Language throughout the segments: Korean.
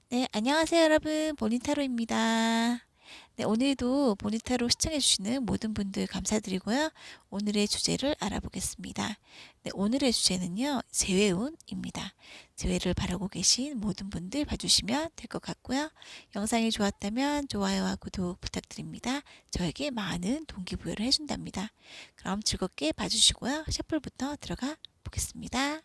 네, 안녕하세요, 여러분. 보니타로입니다. 네, 오늘도 보니타로 시청해주시는 모든 분들 감사드리고요. 오늘의 주제를 알아보겠습니다. 네, 오늘의 주제는요, 재회운입니다. 재회를 바라고 계신 모든 분들 봐주시면 될 것 같고요. 영상이 좋았다면 좋아요와 구독 부탁드립니다. 저에게 많은 동기부여를 해준답니다. 그럼 즐겁게 봐주시고요. 셔플부터 들어가 보겠습니다.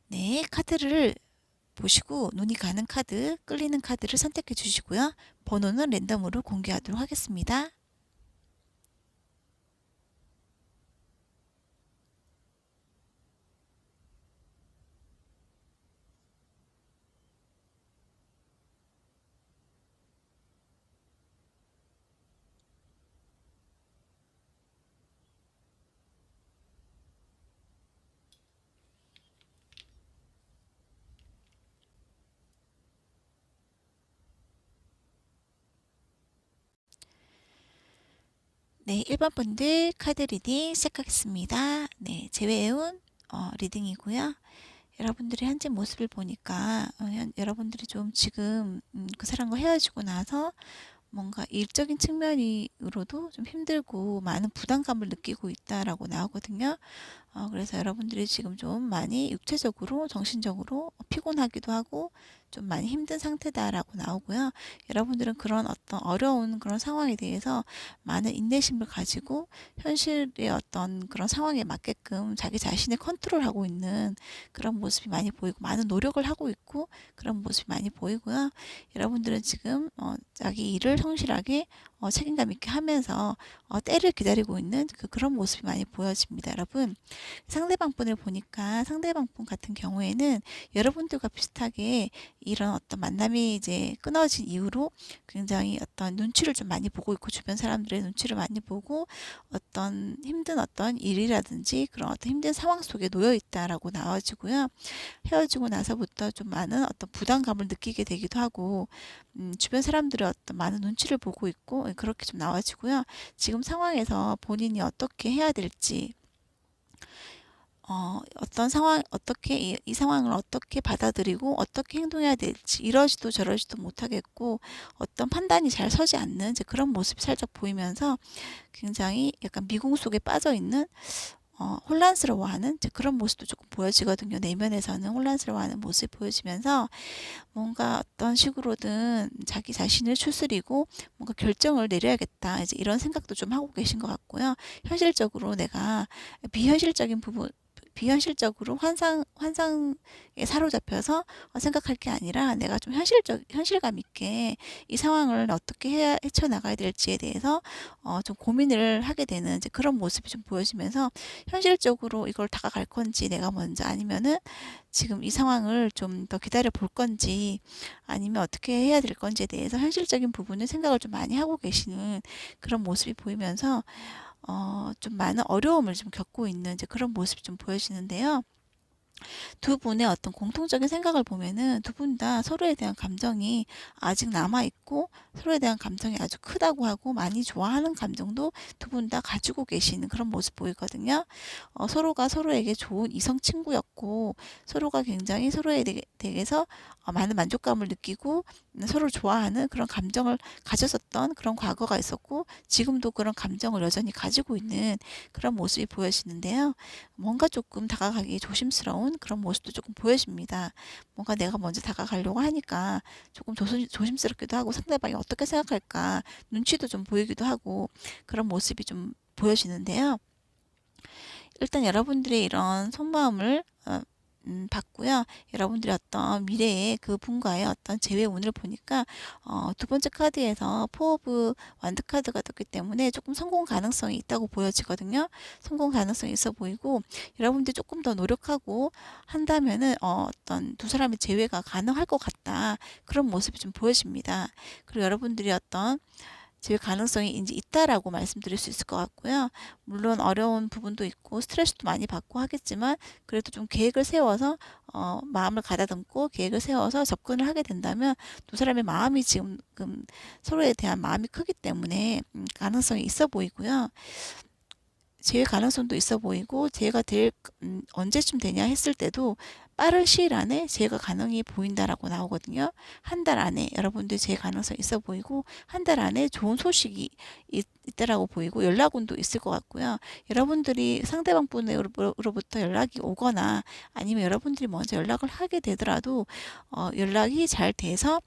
네, 카드를 보시고 눈이 가는 카드, 끌리는 카드를 선택해 주시고요. 번호는 랜덤으로 공개하도록 하겠습니다. 네, 1번 분들 카드 리딩 시작하겠습니다. 네, 재회운 리딩이고요. 여러분들의 현재 모습을 보니까 여러분들이 좀 지금 그 사람과 헤어지고 나서 뭔가 일적인 측면으로도 좀 힘들고 많은 부담감을 느끼고 있다라고 나오거든요. 그래서 여러분들이 지금 좀 많이 육체적으로, 정신적으로 피곤하기도 하고 좀 많이 힘든 상태다라고 나오고요. 여러분들은 그런 어떤 어려운 그런 상황에 대해서 많은 인내심을 가지고 현실의 어떤 그런 상황에 맞게끔 자기 자신을 컨트롤하고 있는 그런 모습이 많이 보이고 많은 노력을 하고 있고 그런 모습이 많이 보이고요. 여러분들은 지금 자기 일을 성실하게 책임감 있게 하면서 때를 기다리고 있는 그런 모습이 많이 보여집니다, 여러분. 상대방 분을 보니까 상대방 분 같은 경우에는 여러분들과 비슷하게 이런 어떤 만남이 이제 끊어진 이후로 굉장히 어떤 눈치를 좀 많이 보고 있고 주변 사람들의 눈치를 많이 보고 어떤 힘든 어떤 일이라든지 그런 어떤 힘든 상황 속에 놓여 있다라고 나와지고요. 헤어지고 나서부터 좀 많은 어떤 부담감을 느끼게 되기도 하고 주변 사람들의 어떤 많은 눈치를 보고 있고 그렇게 좀 나와지고요. 지금 상황에서 본인이 어떻게 해야 될지 어떤 상황, 어떻게 이 상황을 어떻게 받아들이고 어떻게 행동해야 될지 이러지도 저러지도 못하겠고 어떤 판단이 잘 서지 않는 이제 그런 모습이 살짝 보이면서 굉장히 약간 미궁 속에 빠져 있는 혼란스러워하는 이제 그런 모습도 조금 보여지거든요. 내면에서는 혼란스러워하는 모습이 보여지면서 뭔가 어떤 식으로든 자기 자신을 추스리고 뭔가 결정을 내려야겠다. 이제 이런 생각도 좀 하고 계신 것 같고요. 현실적으로 내가 비현실적인 부분 비현실적으로 환상에 사로잡혀서 생각할 게 아니라 내가 좀 현실감 있게 이 상황을 어떻게 해야 헤쳐나가야 될지에 대해서 좀 고민을 하게 되는 이제 그런 모습이 좀 보여지면서 현실적으로 이걸 다가갈 건지 내가 먼저 아니면은 지금 이 상황을 좀 더 기다려 볼 건지 아니면 어떻게 해야 될 건지에 대해서 현실적인 부분을 생각을 좀 많이 하고 계시는 그런 모습이 보이면서 좀 많은 어려움을 좀 겪고 있는 이제 그런 모습이 좀 보여지는데요. 두 분의 어떤 공통적인 생각을 보면은 두 분 다 서로에 대한 감정이 아직 남아 있고 서로에 대한 감정이 아주 크다고 하고 많이 좋아하는 감정도 두 분 다 가지고 계시는 그런 모습 보이거든요. 서로가 서로에게 좋은 이성 친구였고 서로가 굉장히 서로에 대해서 많은 만족감을 느끼고 서로를 좋아하는 그런 감정을 가졌었던 그런 과거가 있었고 지금도 그런 감정을 여전히 가지고 있는 그런 모습이 보여지는데요. 뭔가 조금 다가가기 조심스러운 그런 모습도 조금 보여집니다. 뭔가 내가 먼저 다가가려고 하니까 조금 조심스럽기도 하고 상대방이 어떻게 생각할까 눈치도 좀 보이기도 하고 그런 모습이 좀 보여지는데요. 일단 여러분들의 이런 속마음을 받고요. 여러분들의 어떤 미래의 그 분과의 어떤 재회 운을 보니까 두 번째 카드에서 포 오브 완드 카드가 떴기 때문에 조금 성공 가능성이 있다고 보여지거든요. 성공 가능성이 있어 보이고 여러분들이 조금 더 노력하고 한다면은 어떤 두 사람의 재회가 가능할 것 같다. 그런 모습이 좀 보여집니다. 그리고 여러분들이 어떤 질 가능성이 이제 있다라고 말씀드릴 수 있을 것 같고요. 물론 어려운 부분도 있고 스트레스도 많이 받고 하겠지만 그래도 좀 계획을 세워서 마음을 가다듬고 계획을 세워서 접근을 하게 된다면 두 사람의 마음이 지금 서로에 대한 마음이 크기 때문에 가능성이 있어 보이고요. 재해 가능성도 있어 보이고 재해가 언제쯤 되냐 했을 때도 빠른 시일 안에 재해가 가능해 보인다라고 나오거든요. 한 달 안에 여러분들 재해 가능성 있어 보이고 한 달 안에 좋은 소식이 있다라고 보이고 연락운도 있을 것 같고요. 여러분들이 상대방 분으로부터 연락이 오거나 아니면 여러분들이 먼저 연락을 하게 되더라도 연락이 잘 돼서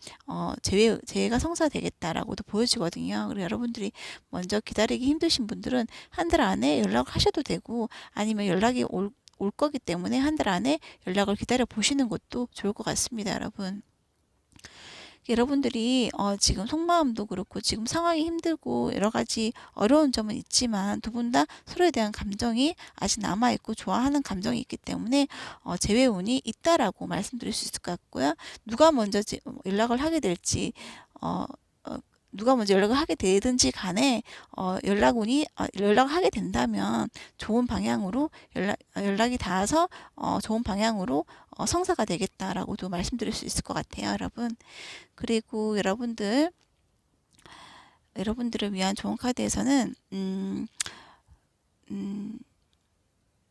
재해가 성사되겠다라고도 보여지거든요. 그리고 여러분들이 먼저 기다리기 힘드신 분들은 한 달 안에 연락을 하셔도 되고 아니면 연락이 올 거기 때문에 한 달 안에 연락을 기다려 보시는 것도 좋을 것 같습니다, 여러분. 여러분들이 지금 속마음도 그렇고 지금 상황이 힘들고 여러 가지 어려운 점은 있지만 두 분 다 서로에 대한 감정이 아직 남아있고 좋아하는 감정이 있기 때문에 재회운이 있다라고 말씀드릴 수 있을 것 같고요. 누가 먼저 연락을 하게 될지 어, 누가 먼저 연락을 하게 되든지 간에 연락을 하게 된다면 좋은 방향으로 연락이 닿아서 좋은 방향으로 성사가 되겠다라고도 말씀드릴 수 있을 것 같아요, 여러분. 그리고 여러분들을 위한 좋은 카드에서는 음,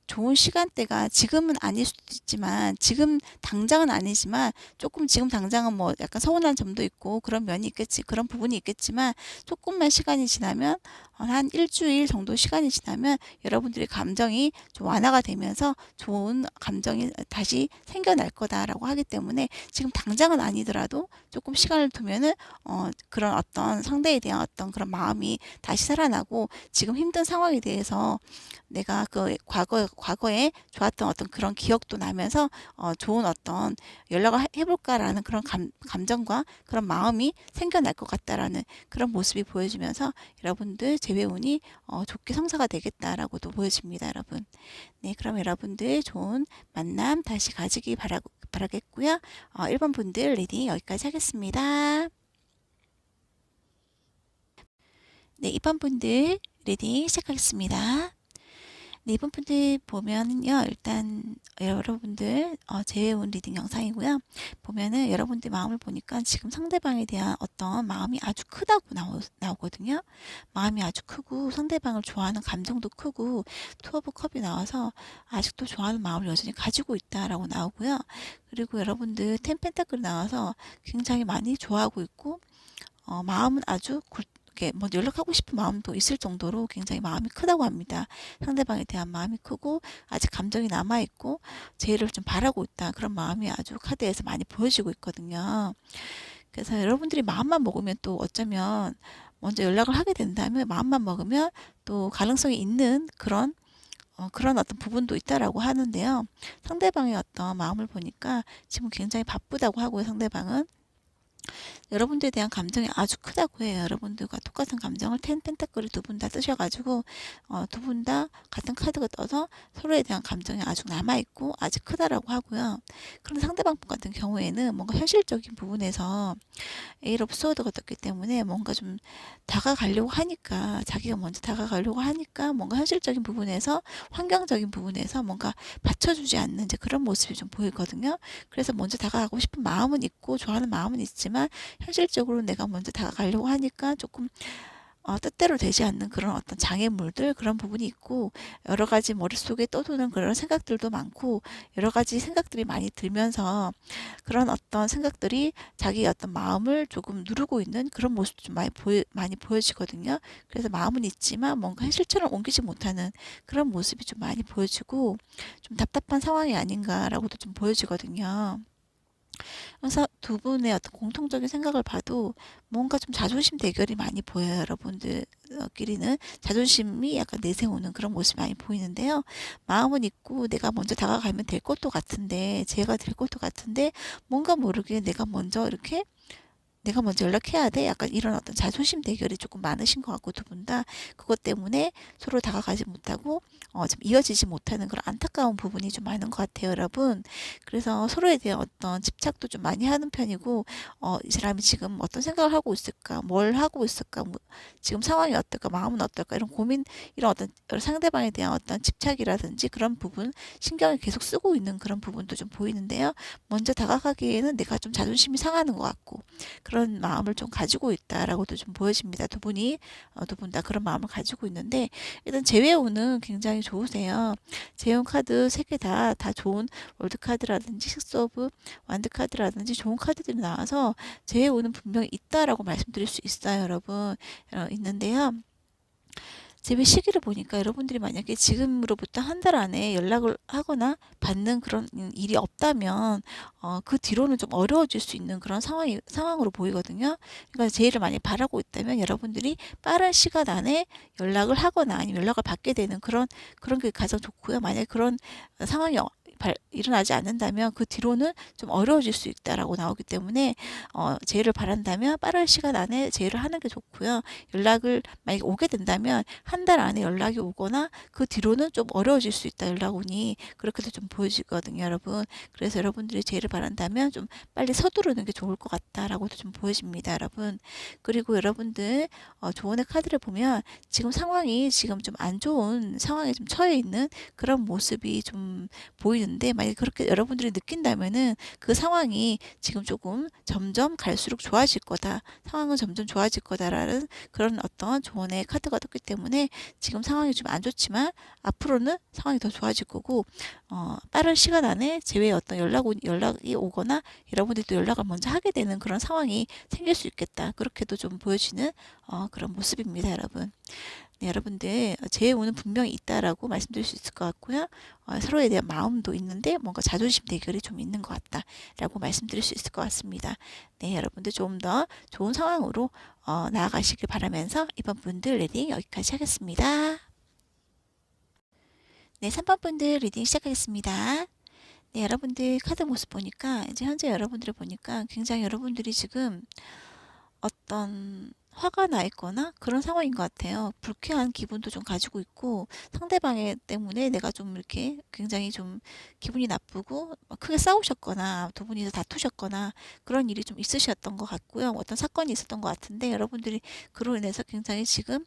좋은 시간대가 지금은 아닐 수도 있지만 지금 당장은 아니지만 조금 지금 당장은 뭐 약간 서운한 점도 있고 그런 면이 있겠지 그런 부분이 있겠지만 조금만 시간이 지나면 한 일주일 정도 시간이 지나면 여러분들의 감정이 좀 완화가 되면서 좋은 감정이 다시 생겨날 거다라고 하기 때문에 지금 당장은 아니더라도 조금 시간을 두면은 그런 어떤 상대에 대한 어떤 그런 마음이 다시 살아나고 지금 힘든 상황에 대해서 내가 그 과거에 좋았던 어떤 그런 기억도 나면서 좋은 어떤 연락을 해볼까라는 그런 감정과 그런 마음이 생겨날 것 같다라는 그런 모습이 보여지면서 여러분들 재회운이 좋게 성사가 되겠다라고도 보여집니다, 여러분. 네, 그럼 여러분들 좋은 만남 다시 가지기 바라겠고요. 1번 분들 리딩 여기까지 하겠습니다. 네, 2번 분들 리딩 시작하겠습니다. 네, 이번 분들 보면은요, 일단 여러분들 재회운 리딩 영상이고요. 보면은 여러분들 마음을 보니까 지금 상대방에 대한 어떤 마음이 아주 크다고 나오거든요. 마음이 아주 크고 상대방을 좋아하는 감정도 크고 투 오브 컵이 나와서 아직도 좋아하는 마음을 여전히 가지고 있다라고 나오고요. 그리고 여러분들 텐 펜타클이 나와서 굉장히 많이 좋아하고 있고 마음은 아주 이렇게 뭐 연락하고 싶은 마음도 있을 정도로 굉장히 마음이 크다고 합니다. 상대방에 대한 마음이 크고 아직 감정이 남아있고 재해를 좀 바라고 있다. 그런 마음이 아주 카드에서 많이 보여지고 있거든요. 그래서 여러분들이 마음만 먹으면 또 어쩌면 먼저 연락을 하게 된다면 마음만 먹으면 또 가능성이 있는 그런 어떤 부분도 있다라고 하는데요. 상대방의 어떤 마음을 보니까 지금 굉장히 바쁘다고 하고요. 상대방은 여러분들에 대한 감정이 아주 크다고 해요. 여러분들과 똑같은 감정을 텐 펜타클을 두 분 다 뜨셔가지고 두 분 다 같은 카드가 떠서 서로에 대한 감정이 아주 남아있고 아직 크다라고 하고요. 그런데 상대방 분 같은 경우에는 뭔가 현실적인 부분에서 에일 오브 소드가 떴기 때문에 뭔가 좀 다가가려고 하니까 자기가 먼저 다가가려고 하니까 뭔가 현실적인 부분에서 환경적인 부분에서 뭔가 받쳐주지 않는 이제 그런 모습이 좀 보이거든요. 그래서 먼저 다가가고 싶은 마음은 있고 좋아하는 마음은 있지만 현실적으로 내가 먼저 다가가려고 하니까 조금 뜻대로 되지 않는 그런 어떤 장애물들 그런 부분이 있고 여러 가지 머릿속에 떠도는 그런 생각들도 많고 여러 가지 생각들이 많이 들면서 그런 어떤 생각들이 자기의 어떤 마음을 조금 누르고 있는 그런 모습도 좀 많이 보여지거든요. 그래서 마음은 있지만 뭔가 현실처럼 옮기지 못하는 그런 모습이 좀 많이 보여지고 좀 답답한 상황이 아닌가라고도 좀 보여지거든요. 그래서 두 분의 어떤 공통적인 생각을 봐도 뭔가 좀 자존심 대결이 많이 보여요. 여러분들끼리는 자존심이 약간 내세우는 그런 모습이 많이 보이는데요. 마음은 있고 내가 먼저 다가가면 될 것도 같은데 제가 될 것도 같은데 뭔가 모르게 내가 먼저 연락해야 돼. 약간 이런 어떤 자존심 대결이 조금 많으신 것 같고 두 분 다 그것 때문에 서로 다가가지 못하고 좀 이어지지 못하는 그런 안타까운 부분이 좀 많은 것 같아요, 여러분. 그래서 서로에 대한 어떤 집착도 좀 많이 하는 편이고 이 사람이 지금 어떤 생각을 하고 있을까, 뭘 하고 있을까, 뭐, 지금 상황이 어떨까, 마음은 어떨까 이런 고민, 이런 어떤 상대방에 대한 어떤 집착이라든지 그런 부분 신경을 계속 쓰고 있는 그런 부분도 좀 보이는데요. 먼저 다가가기에는 내가 좀 자존심이 상하는 것 같고 그런 마음을 좀 가지고 있다라고도 좀 보여집니다. 두 분이 두 분 다 그런 마음을 가지고 있는데 일단 재회운은 굉장히 좋으세요. 재회운 카드 세 개 다 좋은 월드 카드라든지 식스 오브 완드 카드라든지 좋은 카드들이 나와서 재회운은 분명히 있다라고 말씀드릴 수 있어요, 여러분. 있는데요. 재배 시기를 보니까 여러분들이 만약에 지금으로부터 한 달 안에 연락을 하거나 받는 그런 일이 없다면 그 뒤로는 좀 어려워질 수 있는 그런 상황으로 보이거든요. 그러니까 제의를 많이 바라고 있다면 여러분들이 빠른 시간 안에 연락을 하거나 아니면 연락을 받게 되는 그런 게 가장 좋고요. 만약에 그런 상황이 일어나지 않는다면 그 뒤로는 좀 어려워질 수 있다라고 나오기 때문에 제의를 바란다면 빠른 시간 안에 제의를 하는 게 좋고요. 연락을 만약에 오게 된다면 한 달 안에 연락이 오거나 그 뒤로는 좀 어려워질 수 있다. 연락 오니 그렇게도 좀 보여지거든요, 여러분. 그래서 여러분들이 제의를 바란다면 좀 빨리 서두르는 게 좋을 것 같다라고도 좀 보여집니다, 여러분. 그리고 여러분들 조언의 카드를 보면 지금 상황이 지금 좀 안 좋은 상황에 좀 처해 있는 그런 모습이 좀 보이는데 만약에 그렇게 여러분들이 느낀다면은 그 상황이 지금 조금 점점 갈수록 좋아질 거다. 상황은 점점 좋아질 거다라는 그런 어떤 조언의 카드가 떴기 때문에 지금 상황이 좀 안 좋지만 앞으로는 상황이 더 좋아질 거고 빠른 시간 안에 제외의 어떤 연락이 오거나 여러분들이 또 연락을 먼저 하게 되는 그런 상황이 생길 수 있겠다. 그렇게도 좀 보여지는 그런 모습입니다, 여러분. 네, 여러분들 재해운은 분명히 있다라고 말씀드릴 수 있을 것 같고요. 서로에 대한 마음도 있는데 뭔가 자존심 대결이 좀 있는 것 같다라고 말씀드릴 수 있을 것 같습니다. 네, 여러분들 좀 더 좋은 상황으로 나아가시길 바라면서 이번 분들 리딩 여기까지 하겠습니다. 네, 3번 분들 리딩 시작하겠습니다. 네, 여러분들 카드 모습 보니까 이제 현재 여러분들을 보니까 굉장히 여러분들이 지금 어떤 화가 나 있거나 그런 상황인 것 같아요. 불쾌한 기분도 좀 가지고 있고 상대방 때문에 내가 좀 이렇게 굉장히 좀 기분이 나쁘고 크게 싸우셨거나 두 분이서 다투셨거나 그런 일이 좀 있으셨던 것 같고요. 어떤 사건이 있었던 것 같은데 여러분들이 그로 인해서 굉장히 지금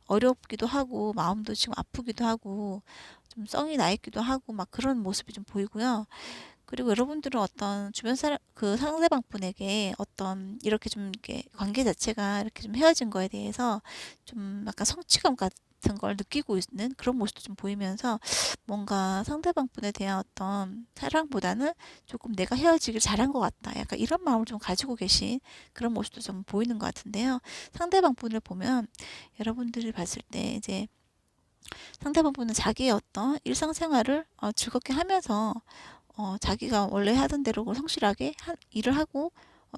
어렵기도 하고 마음도 지금 아프기도 하고 좀 썽이 나 있기도 하고 막 그런 모습이 좀 보이고요. 그리고 여러분들은 어떤 주변 사람, 그 상대방 분에게 어떤 이렇게 좀 이렇게 관계 자체가 이렇게 좀 헤어진 거에 대해서 좀 약간 성취감 같은 걸 느끼고 있는 그런 모습도 좀 보이면서 뭔가 상대방 분에 대한 어떤 사랑보다는 조금 내가 헤어지길 잘한 것 같다. 약간 이런 마음을 좀 가지고 계신 그런 모습도 좀 보이는 것 같은데요. 상대방 분을 보면 여러분들이 봤을 때 이제 상대방 분은 자기의 어떤 일상생활을 즐겁게 하면서 자기가 원래 하던 대로 성실하게 일을 하고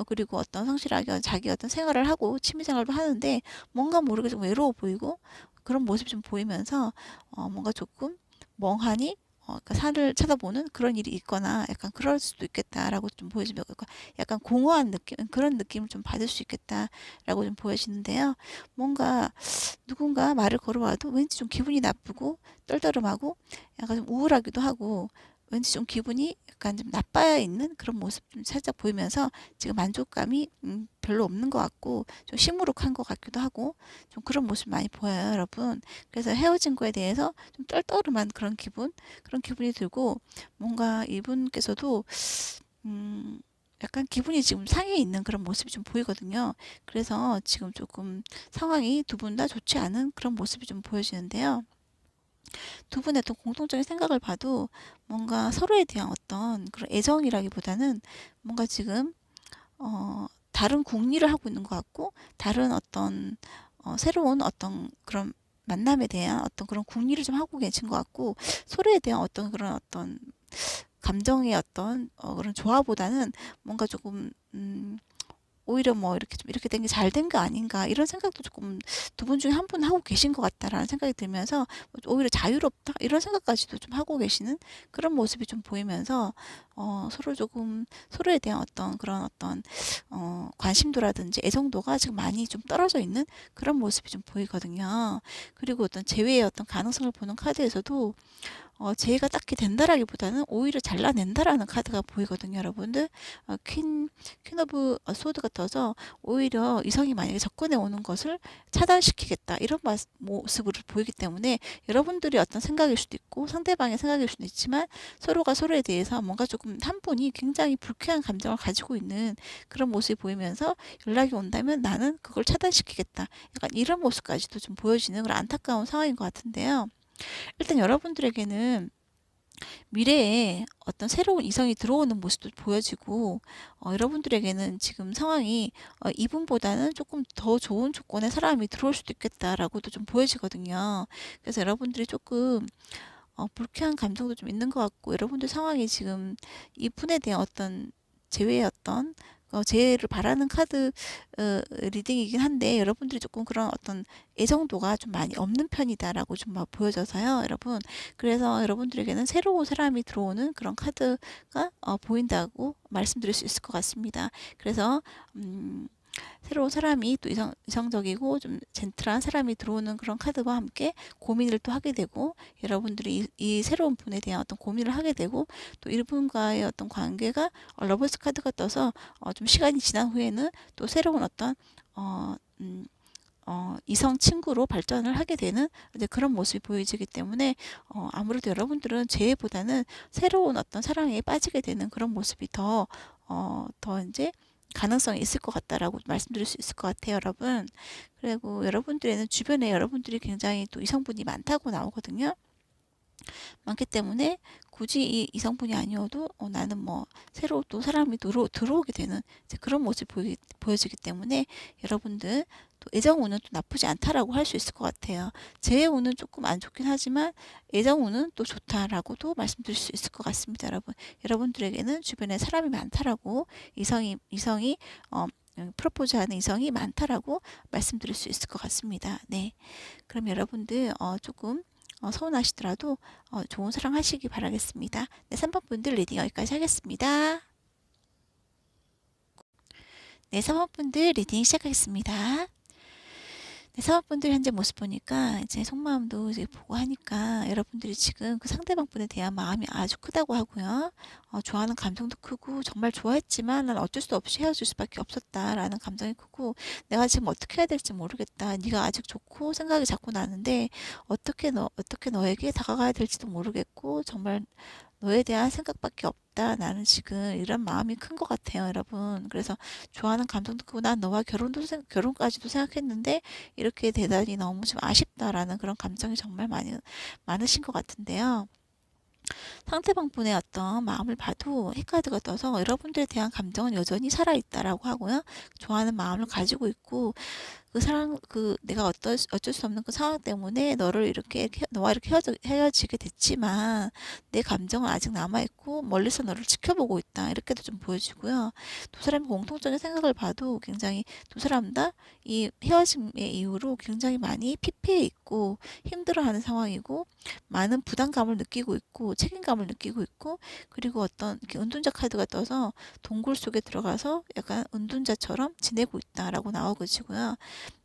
그리고 어떤 성실하게 자기 어떤 생활을 하고 취미생활도 하는데 뭔가 모르게 좀 외로워 보이고 그런 모습이 좀 보이면서 뭔가 조금 멍하니 그러니까 산을 쳐다보는 그런 일이 있거나 약간 그럴 수도 있겠다라고 좀 보여지면 약간 공허한 느낌 그런 느낌을 좀 받을 수 있겠다라고 좀 보여지는데요. 뭔가 누군가 말을 걸어와도 왠지 좀 기분이 나쁘고 떨떠름하고 약간 좀 우울하기도 하고 왠지 좀 기분이 약간 좀 나빠야 있는 그런 모습 좀 살짝 보이면서 지금 만족감이 별로 없는 것 같고 좀 시무룩한 것 같기도 하고 좀 그런 모습 많이 보여요, 여러분. 그래서 헤어진 거에 대해서 좀 떨떠름한 그런 기분이 들고 뭔가 이분께서도 약간 기분이 지금 상해 있는 그런 모습이 좀 보이거든요. 그래서 지금 조금 상황이 두 분 다 좋지 않은 그런 모습이 좀 보여지는데요. 두 분의 어떤 공통적인 생각을 봐도 뭔가 서로에 대한 어떤 그런 애정이라기보다는 뭔가 지금 다른 궁리를 하고 있는 것 같고 다른 어떤 새로운 어떤 그런 만남에 대한 어떤 그런 궁리를 좀 하고 계신 것 같고 서로에 대한 어떤 그런 어떤 감정의 어떤 그런 조화보다는 뭔가 조금 오히려 뭐 이렇게 좀 이렇게 된 게 잘 된 거 아닌가 이런 생각도 조금 두 분 중에 한 분 하고 계신 것 같다라는 생각이 들면서 오히려 자유롭다 이런 생각까지도 좀 하고 계시는 그런 모습이 좀 보이면서 서로 조금 서로에 대한 어떤 그런 어떤 관심도라든지 애정도가 지금 많이 좀 떨어져 있는 그런 모습이 좀 보이거든요. 그리고 어떤 재회의 어떤 가능성을 보는 카드에서도 제의가 딱히 된다라기보다는 오히려 잘라낸다라는 카드가 보이거든요, 여러분들. 퀸 오브 소드가 떠서 오히려 이성이 만약에 접근해 오는 것을 차단시키겠다 이런 모습으로 보이기 때문에 여러분들이 어떤 생각일 수도 있고 상대방의 생각일 수도 있지만 서로가 서로에 대해서 뭔가 조금 한 분이 굉장히 불쾌한 감정을 가지고 있는 그런 모습이 보이면서 연락이 온다면 나는 그걸 차단시키겠다. 약간 이런 모습까지도 좀 보여지는 그런 안타까운 상황인 것 같은데요. 일단 여러분들에게는 미래에 어떤 새로운 이성이 들어오는 모습도 보여지고 여러분들에게는 지금 상황이 이분보다는 조금 더 좋은 조건의 사람이 들어올 수도 있겠다라고도 좀 보여지거든요. 그래서 여러분들이 조금 불쾌한 감정도 좀 있는 것 같고 여러분들 상황이 지금 이분에 대한 어떤 제외의 어떤 재해를 바라는 카드 리딩이긴 한데 여러분들이 조금 그런 어떤 애정도가 좀 많이 없는 편이다라고 좀 막 보여져서요, 여러분. 그래서 여러분들에게는 새로운 사람이 들어오는 그런 카드가 보인다고 말씀드릴 수 있을 것 같습니다. 그래서 새로운 사람이 또 이성적이고 좀 젠틀한 사람이 들어오는 그런 카드와 함께 고민을 또 하게 되고 여러분들이 이 새로운 분에 대한 어떤 고민을 하게 되고 또 이분과의 어떤 관계가 러버스 카드가 떠서 좀 시간이 지난 후에는 또 새로운 어떤 어, 음, 이성 친구로 발전을 하게 되는 이제 그런 모습이 보여지기 때문에 아무래도 여러분들은 재회보다는 새로운 어떤 사랑에 빠지게 되는 그런 모습이 더 이제 가능성이 있을 것 같다라고 말씀드릴 수 있을 것 같아요, 여러분. 그리고 여러분들에는 주변에 여러분들이 굉장히 또 이성분이 많다고 나오거든요. 많기 때문에 굳이 이 이성분이 아니어도 나는 뭐 새로 또 사람이 들어오게 되는 이제 그런 모습이 보여지기 때문에 여러분들 또 애정운은 또 나쁘지 않다라고 할 수 있을 것 같아요. 재운은 조금 안 좋긴 하지만 애정운은 또 좋다라고도 말씀드릴 수 있을 것 같습니다, 여러분. 여러분들에게는 주변에 사람이 많다라고 이성이 프로포즈하는 이성이 많다라고 말씀드릴 수 있을 것 같습니다. 네, 그럼 여러분들 조금 서운하시더라도 좋은 사랑 하시기 바라겠습니다. 네, 3번 분들 리딩 여기까지 하겠습니다. 네, 3번 분들 리딩 시작하겠습니다. 네, 사업분들 현재 모습 보니까 이제 속마음도 이제 보고 하니까 여러분들이 지금 그 상대방분에 대한 마음이 아주 크다고 하고요. 좋아하는 감정도 크고 정말 좋아했지만 난 어쩔 수 없이 헤어질 수밖에 없었다라는 감정이 크고 내가 지금 어떻게 해야 될지 모르겠다. 네가 아직 좋고 생각이 자꾸 나는데 어떻게 너에게 다가가야 될지도 모르겠고 정말 너에 대한 생각밖에 없다. 나는 지금 이런 마음이 큰 것 같아요, 여러분. 그래서 좋아하는 감정도 크고 난 너와 결혼까지도 생각했는데 이렇게 대단히 너무 좀 아쉽다라는 그런 감정이 정말 많으신 것 같은데요. 상대방분의 어떤 마음을 봐도 핵카드가 떠서 여러분들에 대한 감정은 여전히 살아있다라고 하고요. 좋아하는 마음을 가지고 있고 내가 어쩔 수 없는 그 상황 때문에 너와 이렇게 헤어지게 됐지만 내 감정은 아직 남아있고 멀리서 너를 지켜보고 있다. 이렇게도 좀 보여지고요. 두 사람의 공통적인 생각을 봐도 굉장히 두 사람 다 이 헤어짐의 이후로 굉장히 많이 피폐해 있고 힘들어하는 상황이고 많은 부담감을 느끼고 있고 책임감을 느끼고 있고 그리고 어떤 이렇게 은둔자 카드가 떠서 동굴 속에 들어가서 약간 은둔자처럼 지내고 있다라고 나오고지고요.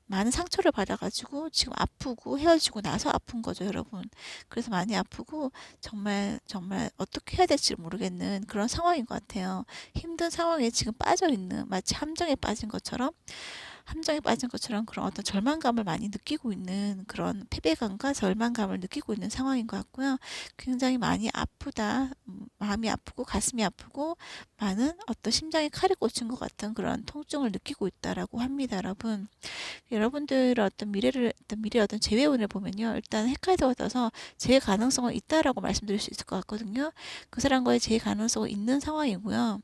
많은 상처를 받아가지고 지금 아프고 헤어지고 나서 아픈 거죠, 여러분. 그래서 많이 아프고 정말 정말 어떻게 해야 될지 모르겠는 그런 상황인 것 같아요. 힘든 상황에 지금 빠져 있는 마치 함정에 빠진 것처럼 그런 어떤 절망감을 많이 느끼고 있는 그런 패배감과 절망감을 느끼고 있는 상황인 것 같고요. 굉장히 많이 아프다. 마음이 아프고 가슴이 아프고 많은 어떤 심장에 칼이 꽂힌 것 같은 그런 통증을 느끼고 있다라고 합니다, 여러분. 여러분들의 어떤 미래 어떤 재회운을 보면요. 일단 핵카드가 떠서 재회 가능성은 있다라고 말씀드릴 수 있을 것 같거든요. 그 사람과의 재회 가능성은 있는 상황이고요.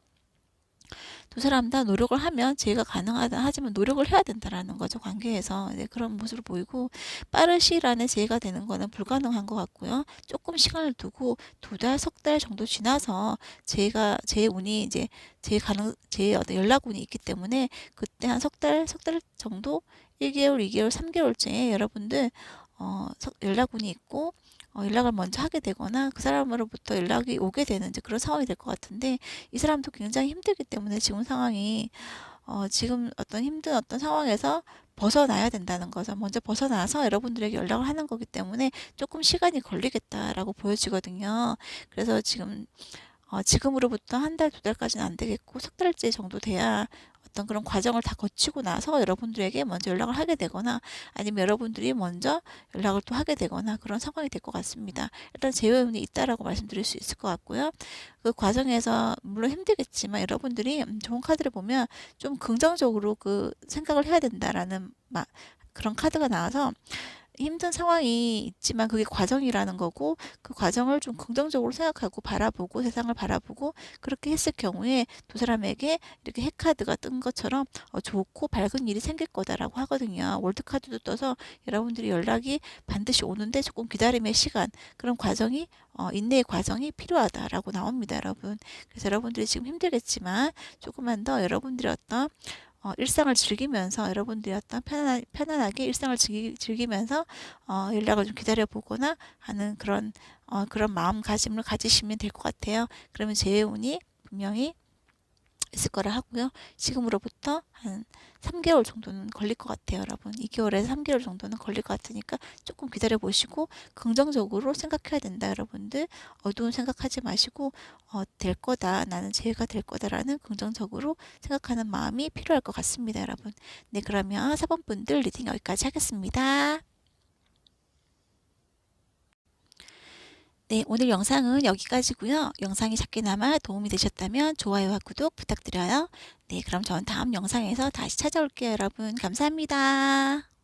두 사람 다 노력을 하면 재회가 가능하다 하지만 노력을 해야 된다라는 거죠. 관계에서 네, 그런 모습을 보이고 빠른 시일 안에 재회가 되는 거는 불가능한 것 같고요. 조금 시간을 두고 2달, 석 달 정도 지나서 재운이 이제 재회 어떤 연락운이 있기 때문에 그때 한 석 달 정도 1개월, 2개월, 3개월째에 여러분들 연락운이 있고 연락을 먼저 하게 되거나 그 사람으로부터 연락이 오게 되는 이제 그런 상황이 될 것 같은데 이 사람도 굉장히 힘들기 때문에 지금 상황이 지금 어떤 힘든 어떤 상황에서 벗어나야 된다는 거죠. 먼저 벗어나서 여러분들에게 연락을 하는 거기 때문에 조금 시간이 걸리겠다라고 보여지거든요. 그래서 지금으로부터 한 달, 2달까지는 안 되겠고 석 달째 정도 돼야 어떤 그런 과정을 다 거치고 나서 여러분들에게 먼저 연락을 하게 되거나 아니면 여러분들이 먼저 연락을 또 하게 되거나 그런 상황이 될 것 같습니다. 일단 재회운이 있다라고 말씀드릴 수 있을 것 같고요. 그 과정에서 물론 힘들겠지만 여러분들이 좋은 카드를 보면 좀 긍정적으로 그 생각을 해야 된다라는 그런 카드가 나와서 힘든 상황이 있지만 그게 과정이라는 거고 그 과정을 좀 긍정적으로 생각하고 바라보고 세상을 바라보고 그렇게 했을 경우에 두 사람에게 이렇게 핵카드가 뜬 것처럼 좋고 밝은 일이 생길 거다라고 하거든요. 월드카드도 떠서 여러분들이 연락이 반드시 오는데 조금 기다림의 시간 그런 과정이 인내의 과정이 필요하다라고 나옵니다, 여러분. 그래서 여러분들이 지금 힘들겠지만 조금만 더 여러분들의 어떤 일상을 즐기면서 여러분들이 어떤 편안하게 일상을 즐기면서 연락을 좀 기다려 보거나 하는 그런 마음가짐을 가지시면 될 것 같아요. 그러면 재회운이 분명히 있을 거라 하고요. 지금으로부터 한 3개월 정도는 걸릴 것 같아요, 여러분. 2개월에서 3개월 정도는 걸릴 것 같으니까 조금 기다려 보시고 긍정적으로 생각해야 된다, 여러분들. 어두운 생각하지 마시고 될 거다, 나는 재회가 될 거다라는 긍정적으로 생각하는 마음이 필요할 것 같습니다, 여러분. 네, 그러면 4번 분들 리딩 여기까지 하겠습니다. 네, 오늘 영상은 여기까지고요. 영상이 작게나마 도움이 되셨다면 좋아요와 구독 부탁드려요. 네, 그럼 저는 다음 영상에서 다시 찾아올게요, 여러분. 감사합니다.